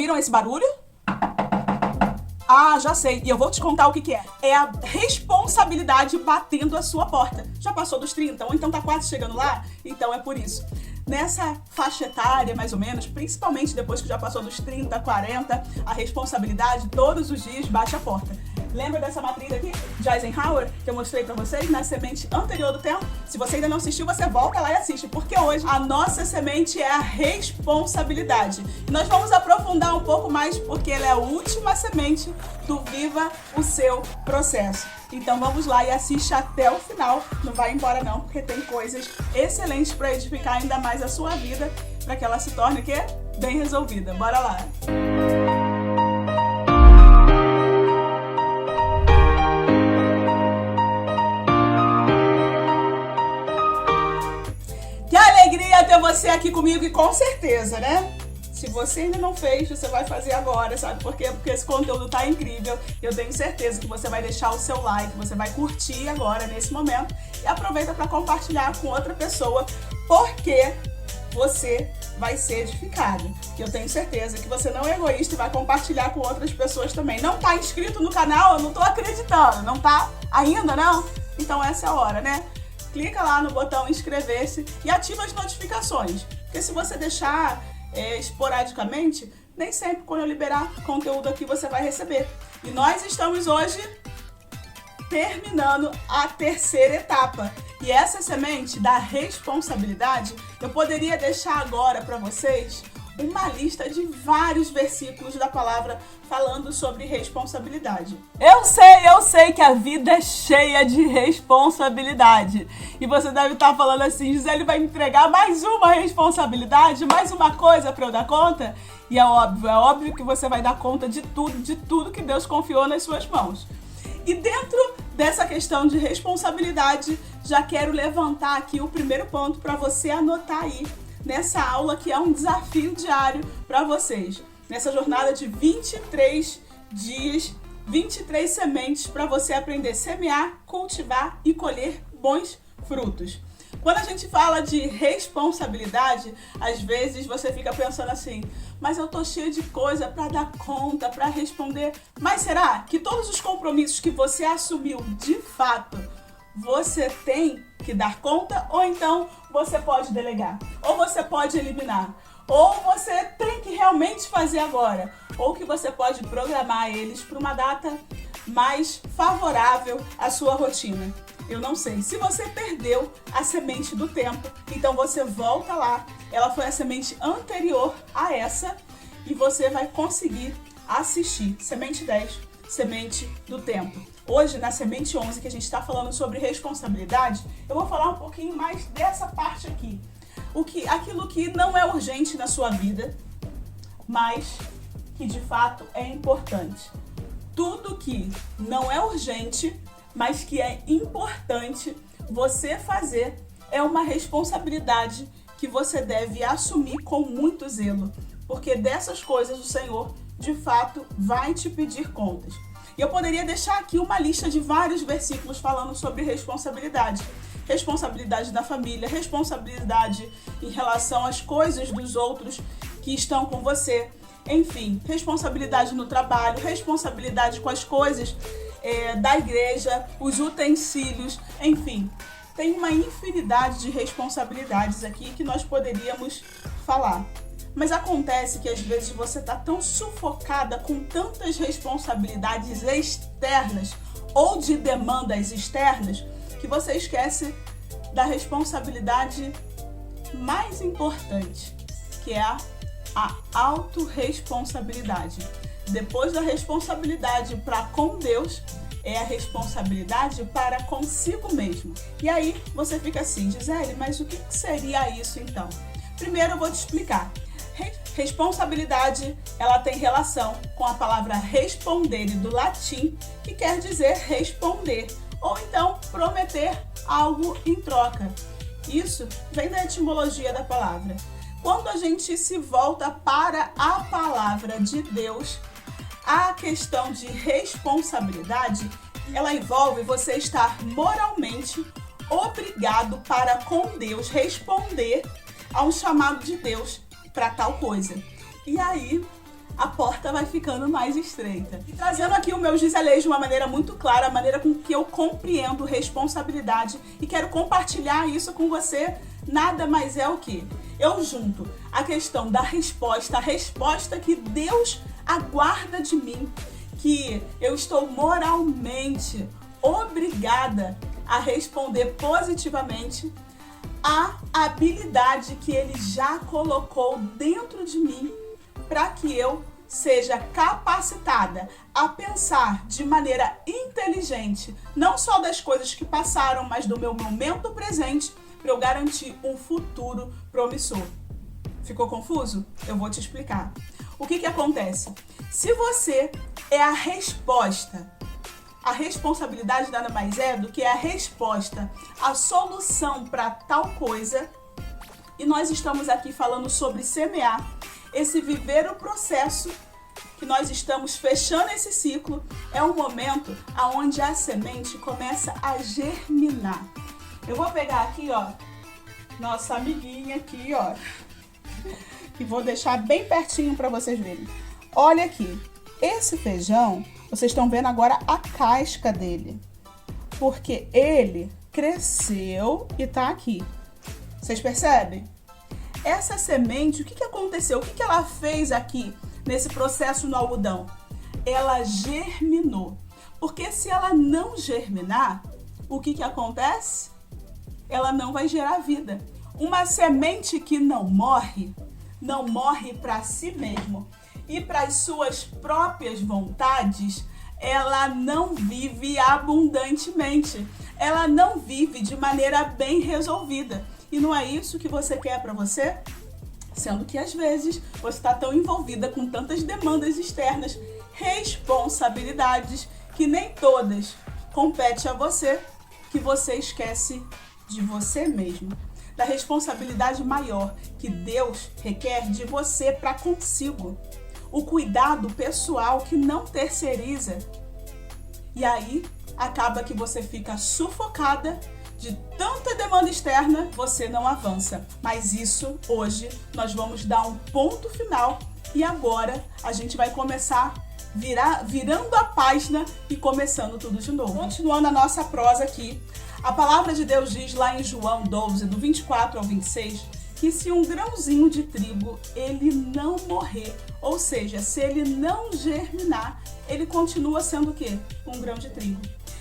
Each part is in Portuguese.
ouviram esse barulho? Ah, já sei. E eu vou te contar o que é. É a responsabilidade batendo a sua porta. Já passou dos 30? Ou então tá quase chegando lá? Então é por isso. Nessa faixa etária, mais ou menos, principalmente depois que já passou dos 30, 40, a responsabilidade todos os dias bate a porta. Lembra dessa matriz aqui, de Eisenhower, que eu mostrei pra vocês na semente anterior do tempo? Se você ainda não assistiu, você volta lá e assiste, porque hoje a nossa semente é a responsabilidade. E nós vamos aprofundar um pouco mais, porque ela é a última semente do Viva o Seu Processo. Então vamos lá e assiste até o final, não vai embora não, porque tem coisas excelentes para edificar ainda mais a sua vida, para que ela se torne o quê? Bem resolvida. Bora lá! Que alegria ter você aqui comigo e com certeza, né? Se você ainda não fez, você vai fazer agora, sabe por quê? Porque esse conteúdo tá incrível. Eu tenho certeza que você vai deixar o seu like, você vai curtir agora, nesse momento. E aproveita para compartilhar com outra pessoa, porque você vai ser edificado. Que eu tenho certeza que você não é egoísta e vai compartilhar com outras pessoas também. Não tá inscrito no canal? Eu não tô acreditando. Não tá ainda, não? Então essa é a hora, né? Clica lá no botão inscrever-se e ativa as notificações. Porque se você deixar esporadicamente, nem sempre quando eu liberar conteúdo aqui você vai receber. E nós estamos hoje terminando a terceira etapa. E essa semente da responsabilidade, eu poderia deixar agora para vocês uma lista de vários versículos da palavra falando sobre responsabilidade. Eu sei que a vida é cheia de responsabilidade. E você deve estar falando assim, Gisele vai me entregar mais uma responsabilidade, mais uma coisa para eu dar conta? E é óbvio que você vai dar conta de tudo que Deus confiou nas suas mãos. E dentro dessa questão de responsabilidade, já quero levantar aqui o primeiro ponto para você anotar aí nessa aula, que é um desafio diário para vocês. Nessa jornada de 23 dias, 23 sementes para você aprender a semear, cultivar e colher bons frutos. Quando a gente fala de responsabilidade, às vezes você fica pensando assim, mas eu tô cheia de coisa para dar conta, para responder. Mas será que todos os compromissos que você assumiu, de fato, você tem que dar conta? Ou então você pode delegar? Ou você pode eliminar? Ou você tem que realmente fazer agora? Ou que você pode programar eles para uma data mais favorável à sua rotina? Eu não sei. Se você perdeu a semente do tempo, então você volta lá. Ela foi a semente anterior a essa e você vai conseguir assistir. Semente 10, semente do tempo. Hoje, na semente 11, que a gente está falando sobre responsabilidade, eu vou falar um pouquinho mais dessa parte aqui. Aquilo que não é urgente na sua vida, mas que de fato é importante. Tudo que não é urgente, mas que é importante você fazer, é uma responsabilidade que você deve assumir com muito zelo, porque dessas coisas o Senhor, de fato, vai te pedir contas. E eu poderia deixar aqui uma lista de vários versículos falando sobre responsabilidade. Responsabilidade da família, responsabilidade em relação às coisas dos outros que estão com você. Enfim, responsabilidade no trabalho, responsabilidade com as coisas da igreja, os utensílios, enfim. Tem uma infinidade de responsabilidades aqui que nós poderíamos falar. Mas acontece que às vezes você está tão sufocada com tantas responsabilidades externas ou de demandas externas que você esquece da responsabilidade mais importante, que é a autorresponsabilidade. Depois da responsabilidade para com Deus, é a responsabilidade para consigo mesmo. E aí você fica assim, Gisele, mas o que seria isso então? Primeiro eu vou te explicar. Responsabilidade, ela tem relação com a palavra respondere do latim, que quer dizer responder, ou então prometer algo em troca. Isso vem da etimologia da palavra. Quando a gente se volta para a palavra de Deus, a questão de responsabilidade, ela envolve você estar moralmente obrigado para com Deus responder a um chamado de Deus para tal coisa. E aí, a porta vai ficando mais estreita. E trazendo aqui os meus dizeleiros de uma maneira muito clara, a maneira com que eu compreendo responsabilidade e quero compartilhar isso com você, nada mais é o que? Eu junto a questão da resposta, a resposta que Deus aguarda de mim, que eu estou moralmente obrigada a responder positivamente, a habilidade que Ele já colocou dentro de mim para que eu seja capacitada a pensar de maneira inteligente, não só das coisas que passaram, mas do meu momento presente, para eu garantir um futuro promissor. Ficou confuso? Eu vou te explicar. O que acontece? Se você é a resposta, a responsabilidade nada mais é do que a resposta, a solução para tal coisa, e nós estamos aqui falando sobre semear, esse viver o processo, que nós estamos fechando esse ciclo, é um momento onde a semente começa a germinar. Eu vou pegar aqui, ó, nossa amiguinha aqui, ó, e vou deixar bem pertinho para vocês verem. Olha aqui, esse feijão, vocês estão vendo agora a casca dele, porque ele cresceu e tá aqui. Vocês percebem? Essa semente, o que aconteceu? O que ela fez aqui nesse processo no algodão? Ela germinou. Porque se ela não germinar, o que acontece? Ela não vai gerar vida. Uma semente que não morre para si mesmo e para as suas próprias vontades, ela não vive abundantemente. Ela não vive de maneira bem resolvida. E não é isso que você quer para você? Sendo que às vezes você está tão envolvida com tantas demandas externas, responsabilidades, que nem todas competem a você, que você esquece de você mesmo. Da responsabilidade maior que Deus requer de você para consigo. O cuidado pessoal que não terceiriza. E aí acaba que você fica sufocada de tanta demanda externa, você não avança. Mas isso, hoje, nós vamos dar um ponto final e agora a gente vai começar virando a página e começando tudo de novo. Continuando a nossa prosa aqui, a palavra de Deus diz lá em João 12, do 24 ao 26, que se um grãozinho de trigo ele não morrer, ou seja, se ele não germinar, ele continua sendo o quê? Um grão de trigo.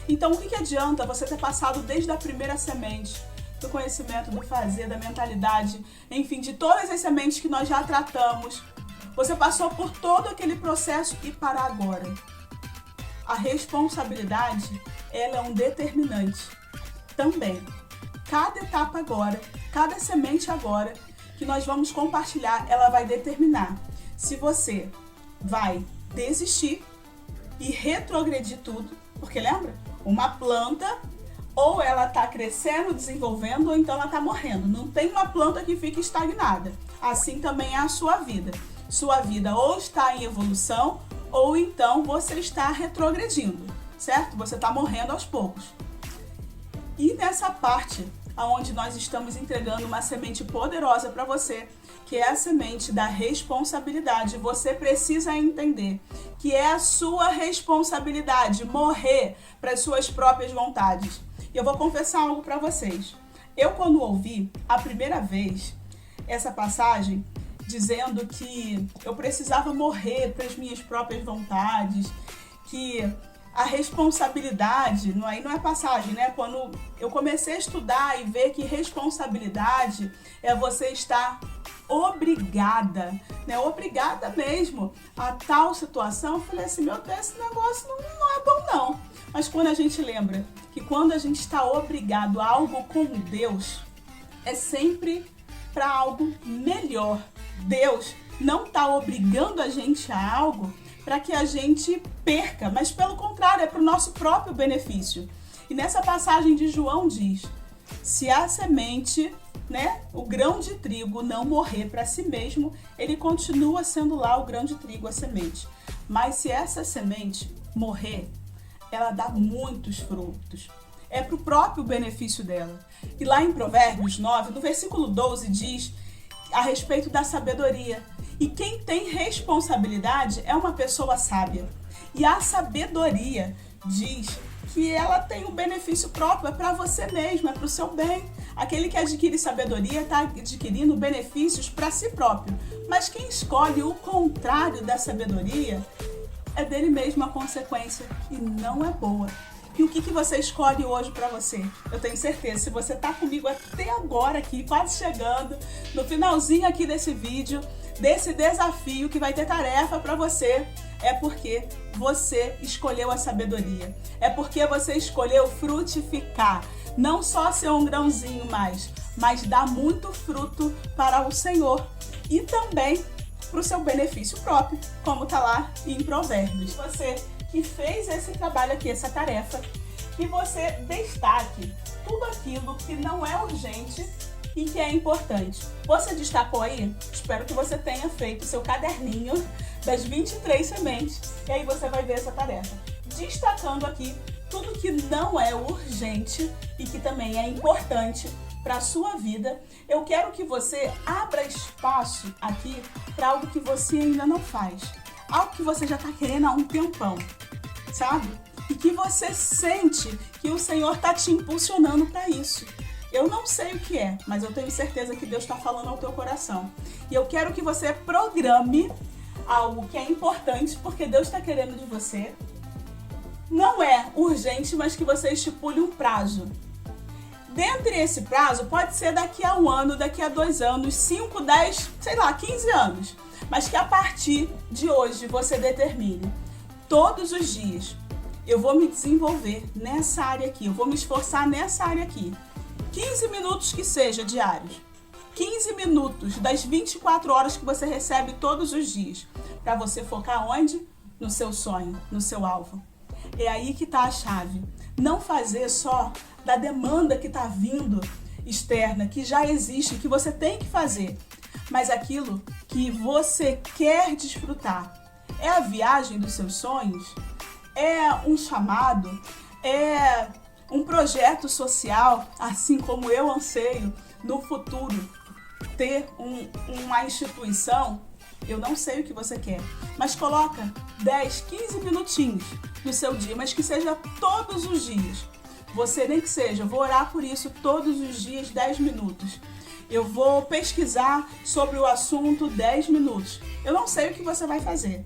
Então, o que adianta você ter passado desde a primeira semente, do conhecimento, do fazer, da mentalidade, enfim, de todas as sementes que nós já tratamos. Você passou por todo aquele processo e para agora. A responsabilidade, ela é um determinante também. Cada etapa agora, cada semente agora que nós vamos compartilhar, ela vai determinar se você vai desistir e retrogredir tudo, porque lembra? Uma planta, ou ela está crescendo, desenvolvendo, ou então ela está morrendo. Não tem uma planta que fique estagnada. Assim também é a sua vida. Sua vida ou está em evolução, ou então você está retrogredindo, certo? Você está morrendo aos poucos. E nessa parte, onde nós estamos entregando uma semente poderosa para você, que é a semente da responsabilidade, você precisa entender que é a sua responsabilidade morrer para as suas próprias vontades. E eu vou confessar algo para vocês. Eu, quando ouvi a primeira vez essa passagem, dizendo que eu precisava morrer para as minhas próprias vontades, que a responsabilidade, aí não é passagem, né? Quando eu comecei a estudar e ver que responsabilidade é você estar obrigada, né? Obrigada mesmo a tal situação, eu falei assim, meu Deus, esse negócio não é bom não. Mas quando a gente lembra que quando a gente está obrigado a algo com Deus, é sempre para algo melhor. Deus não está obrigando a gente a algo para que a gente perca, mas pelo contrário, é para o nosso próprio benefício. E nessa passagem de João diz, se a semente, né, o grão de trigo não morrer para si mesmo, ele continua sendo lá o grão de trigo, a semente. Mas se essa semente morrer, ela dá muitos frutos. É para o próprio benefício dela. E lá em Provérbios 9, no versículo 12, diz a respeito da sabedoria. E quem tem responsabilidade é uma pessoa sábia. E a sabedoria diz que ela tem um benefício próprio, é para você mesmo, é para o seu bem. Aquele que adquire sabedoria está adquirindo benefícios para si próprio. Mas quem escolhe o contrário da sabedoria é dele mesmo a consequência, e não é boa. E o que você escolhe hoje para você? Eu tenho certeza, se você está comigo até agora aqui, quase chegando, no finalzinho aqui desse vídeo, desse desafio que vai ter tarefa para você, é porque você escolheu a sabedoria. É porque você escolheu frutificar. Não só ser um grãozinho mais, mas dar muito fruto para o Senhor. E também para o seu benefício próprio, como está lá em Provérbios. Você que fez esse trabalho aqui, essa tarefa, que você destaque tudo aquilo que não é urgente e que é importante. Você destacou aí? Espero que você tenha feito o seu caderninho das 23 sementes, e aí você vai ver essa tarefa. Destacando aqui tudo que não é urgente e que também é importante para a sua vida. Eu quero que você abra espaço aqui para algo que você ainda não faz. Algo que você já está querendo há um tempão, sabe? E que você sente que o Senhor está te impulsionando para isso. Eu não sei o que é, mas eu tenho certeza que Deus está falando ao teu coração. E eu quero que você programe algo que é importante, porque Deus está querendo de você. Não é urgente, mas que você estipule um prazo. Dentre esse prazo, pode ser daqui a 1 ano, daqui a 2 anos, 5, 10, sei lá, 15 anos. Mas que a partir de hoje você determine, todos os dias, eu vou me desenvolver nessa área aqui, eu vou me esforçar nessa área aqui. 15 minutos que seja diários. 15 minutos das 24 horas que você recebe todos os dias. Para você focar onde? No seu sonho, no seu alvo. É aí que está a chave. Não fazer só da demanda que está vindo externa, que já existe, que você tem que fazer, mas aquilo que você quer desfrutar. É a viagem dos seus sonhos? É um chamado? É um projeto social, assim como eu anseio no futuro ter uma instituição? Eu não sei o que você quer, mas coloca 10, 15 minutinhos do seu dia, mas que seja todos os dias. Você nem que seja, eu vou orar por isso todos os dias, 10 minutos. Eu vou pesquisar sobre o assunto 10 minutos. Eu não sei o que você vai fazer.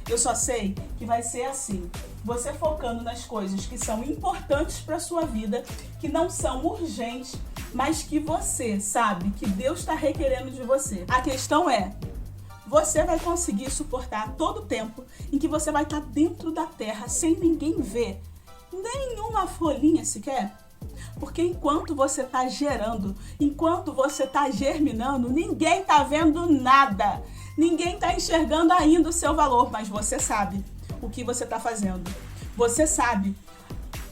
Eu só sei que vai ser assim. Você focando nas coisas que são importantes para a sua vida, que não são urgentes, mas que você sabe que Deus está requerendo de você. A questão é, você vai conseguir suportar todo o tempo em que você vai estar dentro da terra sem ninguém ver nenhuma folhinha sequer? Porque enquanto você está gerando, enquanto você está germinando, ninguém está vendo nada. Ninguém está enxergando ainda o seu valor, mas você sabe o que você está fazendo. Você sabe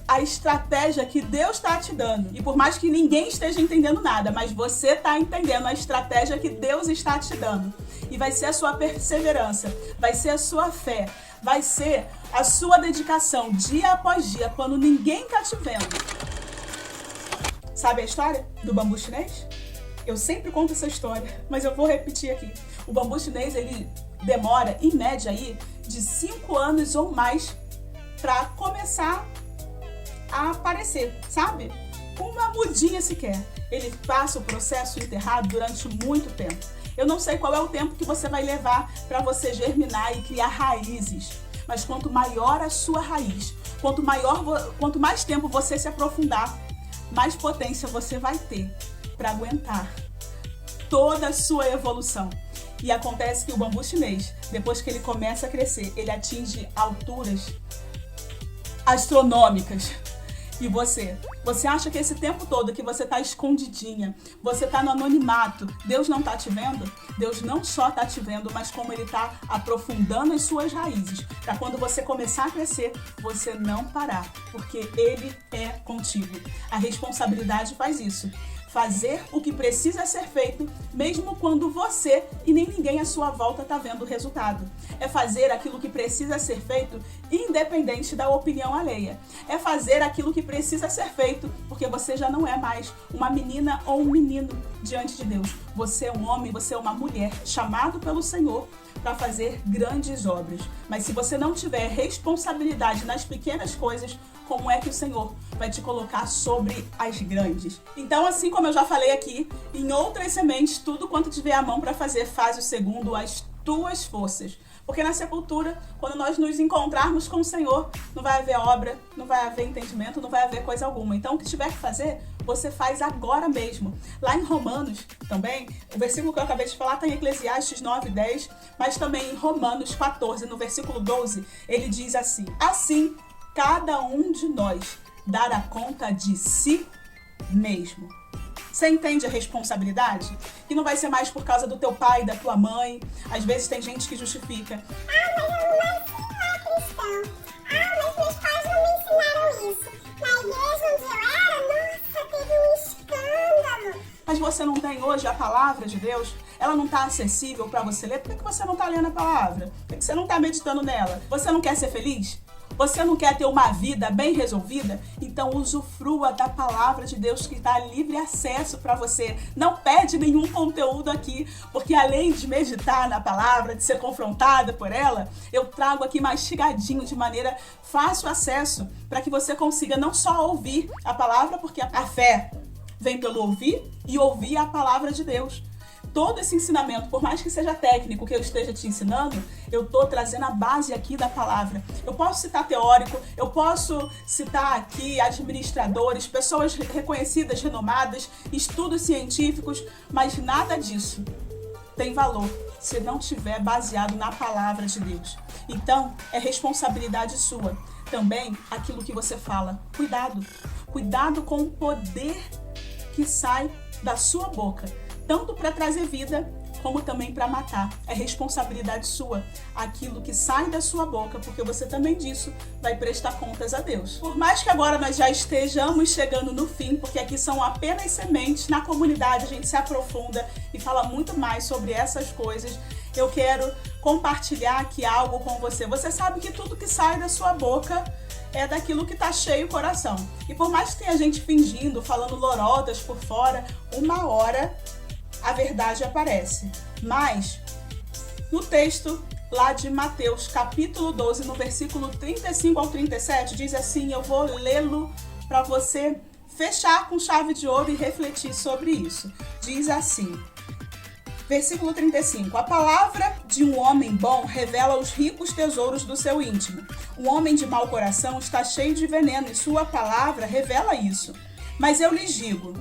a estratégia que Deus está te dando. E por mais que ninguém esteja entendendo nada, mas você está entendendo a estratégia que Deus está te dando. E vai ser a sua perseverança, vai ser a sua fé, vai ser a sua dedicação dia após dia, quando ninguém está te vendo. Sabe a história do bambu chinês? Eu sempre conto essa história, mas eu vou repetir aqui. O bambu chinês, ele demora, em média, aí, de 5 anos ou mais para começar a aparecer, sabe? Uma mudinha sequer. Ele passa o processo enterrado durante muito tempo. Eu não sei qual é o tempo que você vai levar para você germinar e criar raízes. Mas quanto maior a sua raiz, quanto mais tempo você se aprofundar, mais potência você vai ter para aguentar toda a sua evolução. E acontece que o bambu chinês, depois que ele começa a crescer, ele atinge alturas astronômicas. E você acha que esse tempo todo que você está escondidinha, você está no anonimato, Deus não está te vendo? Deus não só está te vendo, mas como Ele está aprofundando as suas raízes, para quando você começar a crescer, você não parar, porque Ele é contigo. A responsabilidade faz isso. Fazer o que precisa ser feito, mesmo quando você e nem ninguém à sua volta está vendo o resultado. É fazer aquilo que precisa ser feito, independente da opinião alheia. É fazer aquilo que precisa ser feito, porque você já não é mais uma menina ou um menino diante de Deus. Você é um homem, você é uma mulher, chamado pelo Senhor para fazer grandes obras. Mas se você não tiver responsabilidade nas pequenas coisas, como é que o Senhor vai te colocar sobre as grandes? Então, assim como eu já falei aqui, em outras sementes, tudo quanto tiver a mão para fazer, faz o segundo as tuas forças. Porque na sepultura, quando nós nos encontrarmos com o Senhor, não vai haver obra, não vai haver entendimento, não vai haver coisa alguma. Então, o que tiver que fazer, você faz agora mesmo. Lá em Romanos, também, o versículo que eu acabei de falar está em Eclesiastes 9:10, mas também em Romanos 14, no versículo 12, ele diz assim: assim, cada um de nós dará conta de si mesmo. Você entende a responsabilidade? Que não vai ser mais por causa do teu pai, da tua mãe. Às vezes tem gente que justifica: ah, mas eu não nasci lá cristão. Ah, mas meus pais não me ensinaram isso. Na igreja onde eu era, nossa, teve um escândalo. Mas você não tem hoje a palavra de Deus? Ela não está acessível para você ler? Por que você não está lendo a palavra? Por que você não está meditando nela? Você não quer ser feliz? Você não quer ter uma vida bem resolvida? Então usufrua da palavra de Deus que dá livre acesso para você. Não pede nenhum conteúdo aqui, porque além de meditar na palavra, de ser confrontada por ela, eu trago aqui mastigadinho de maneira fácil acesso para que você consiga não só ouvir a palavra, porque a fé vem pelo ouvir e ouvir a palavra de Deus. Todo esse ensinamento, por mais que seja técnico que eu esteja te ensinando, eu estou trazendo a base aqui da palavra. Eu posso citar teórico, eu posso citar aqui administradores, pessoas reconhecidas, renomadas, estudos científicos, mas nada disso tem valor se não estiver baseado na palavra de Deus. Então, é responsabilidade sua. Também aquilo que você fala. Cuidado. Cuidado com o poder que sai da sua boca. Tanto para trazer vida, como também para matar. É responsabilidade sua aquilo que sai da sua boca, porque você também disso vai prestar contas a Deus. Por mais que agora nós já estejamos chegando no fim, porque aqui são apenas sementes, na comunidade a gente se aprofunda e fala muito mais sobre essas coisas, eu quero compartilhar aqui algo com você. Você sabe que tudo que sai da sua boca é daquilo que tá cheio o coração. E por mais que tenha gente fingindo, falando lorotas por fora, uma hora a verdade aparece. Mas, no texto lá de Mateus, capítulo 12, no versículo 35 ao 37, diz assim, eu vou lê-lo para você fechar com chave de ouro e refletir sobre isso. Diz assim, versículo 35, a palavra de um homem bom revela os ricos tesouros do seu íntimo. Um homem de mau coração está cheio de veneno e sua palavra revela isso. Mas eu lhes digo,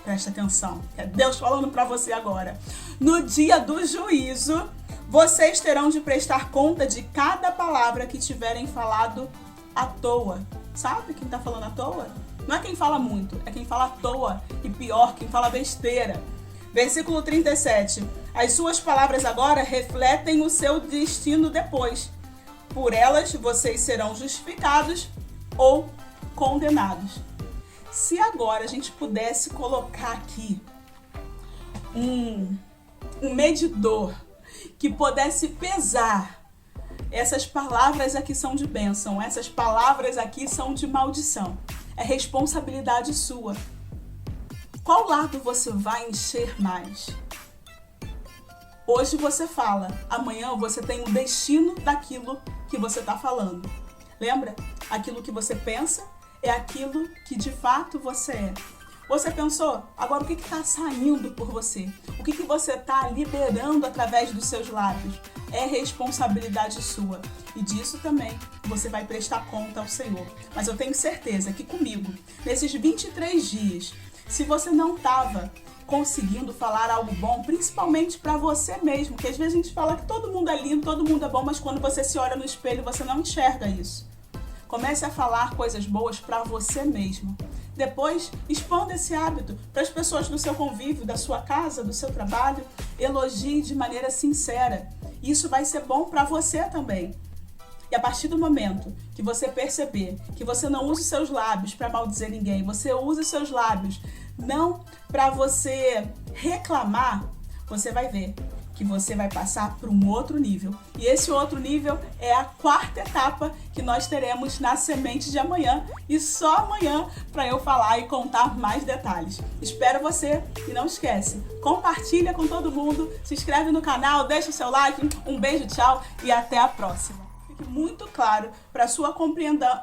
presta atenção, é Deus falando para você agora. No dia do juízo, vocês terão de prestar conta de cada palavra que tiverem falado à toa. Sabe quem tá falando à toa? Não é quem fala muito, é quem fala à toa. E pior, quem fala besteira. Versículo 37. As suas palavras agora refletem o seu destino depois. Por elas, vocês serão justificados ou condenados. Se agora a gente pudesse colocar aqui um medidor que pudesse pesar, essas palavras aqui são de bênção, essas palavras aqui são de maldição. É responsabilidade sua. Qual lado você vai encher mais? Hoje você fala, amanhã você tem o destino daquilo que você está falando. Lembra? Aquilo que você pensa é aquilo que de fato você é. Você pensou? Agora o que está saindo por você? O que você está liberando através dos seus lábios? É responsabilidade sua. E disso também você vai prestar conta ao Senhor. Mas eu tenho certeza que comigo, nesses 23 dias, se você não estava conseguindo falar algo bom, principalmente para você mesmo, que às vezes a gente fala que todo mundo é lindo, todo mundo é bom, mas quando você se olha no espelho, você não enxerga isso. Comece a falar coisas boas para você mesmo. Depois, expanda esse hábito para as pessoas do seu convívio, da sua casa, do seu trabalho. Elogie de maneira sincera. Isso vai ser bom para você também. E a partir do momento que você perceber que você não usa os seus lábios para maldizer ninguém, você usa os seus lábios não para você reclamar, você vai ver que você vai passar para um outro nível. E esse outro nível é a quarta etapa que nós teremos na semente de amanhã. E só amanhã para eu falar e contar mais detalhes. Espero você e não esquece, compartilha com todo mundo, se inscreve no canal, deixa o seu like, um beijo, tchau e até a próxima. Fique muito claro para sua compreensão.